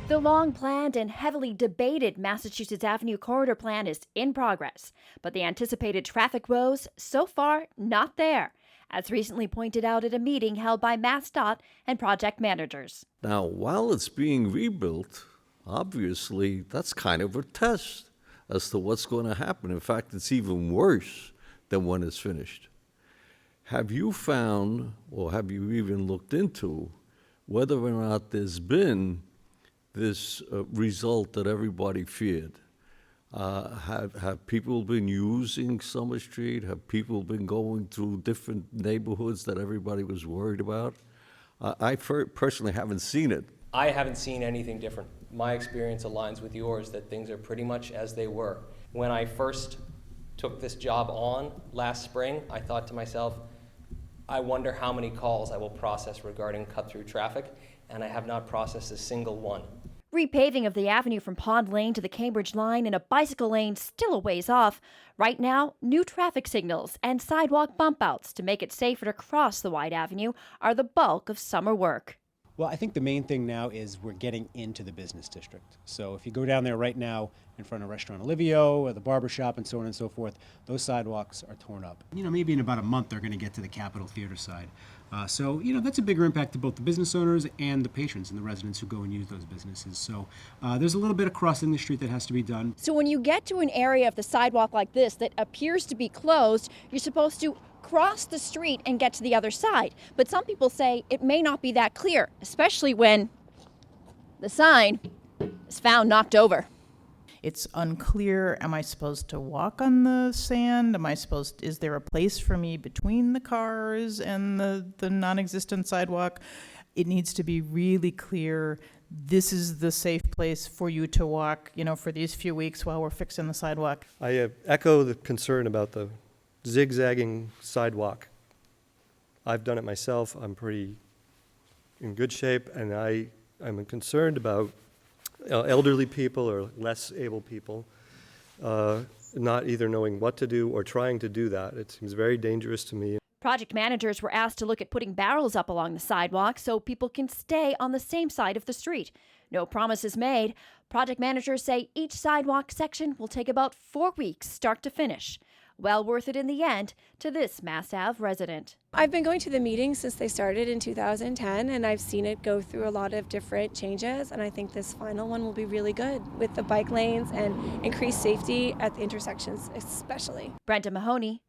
The long-planned and heavily debated Massachusetts Avenue Corridor Plan is in progress, but the anticipated traffic woes, so far, not there, as recently pointed out at a meeting held by MassDOT and project managers. Now, while it's being rebuilt, obviously, that's kind of a test as to what's going to happen. In fact, it's even worse than when it's finished. Have you found, or have you even looked into, whether or not there's been this result that everybody feared? Have people been using Summer Street? Have people been going through different neighborhoods that everybody was worried about? I personally haven't seen it. I haven't seen anything different. My experience aligns with yours that things are pretty much as they were. When I first took this job on last spring, I thought to myself, I wonder how many calls I will process regarding cut-through traffic, and I have not processed a single one. Repaving of the avenue from Pond Lane to the Cambridge line and a bicycle lane still a ways off. Right now, new traffic signals and sidewalk bump outs to make it safer to cross the wide avenue are the bulk of summer work. Well, I think the main thing now is we're getting into the business district. So if you go down there right now in front of Restaurant Olivio or the barber shop and so on and so forth, those sidewalks are torn up. Maybe in about a month they're going to get to the Capitol Theater side. So that's a bigger impact to both the business owners and the patrons and the residents who go and use those businesses. So there's a little bit of crossing the street that has to be done. So when you get to an area of the sidewalk like this that appears to be closed, you're supposed to cross the street and get to the other side. But some people say it may not be that clear, especially when the sign is found knocked over. It's unclear, am I supposed to walk on the sand? Is there a place for me between the cars and the non-existent sidewalk? It needs to be really clear, this is the safe place for you to walk, for these few weeks while we're fixing the sidewalk. I echo the concern about the zigzagging sidewalk. I've done it myself. I'm pretty in good shape, and I'm concerned about elderly people or less able people not either knowing what to do or trying to do that. It seems very dangerous to me. Project managers were asked to look at putting barrels up along the sidewalk so people can stay on the same side of the street. No promises made. Project managers say each sidewalk section will take about 4 weeks start to finish. Well worth it in the end to this Mass Ave resident. I've been going to the meetings since they started in 2010, and I've seen it go through a lot of different changes, and I think this final one will be really good with the bike lanes and increased safety at the intersections especially. Brenda Mahoney,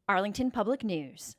Arlington Public News.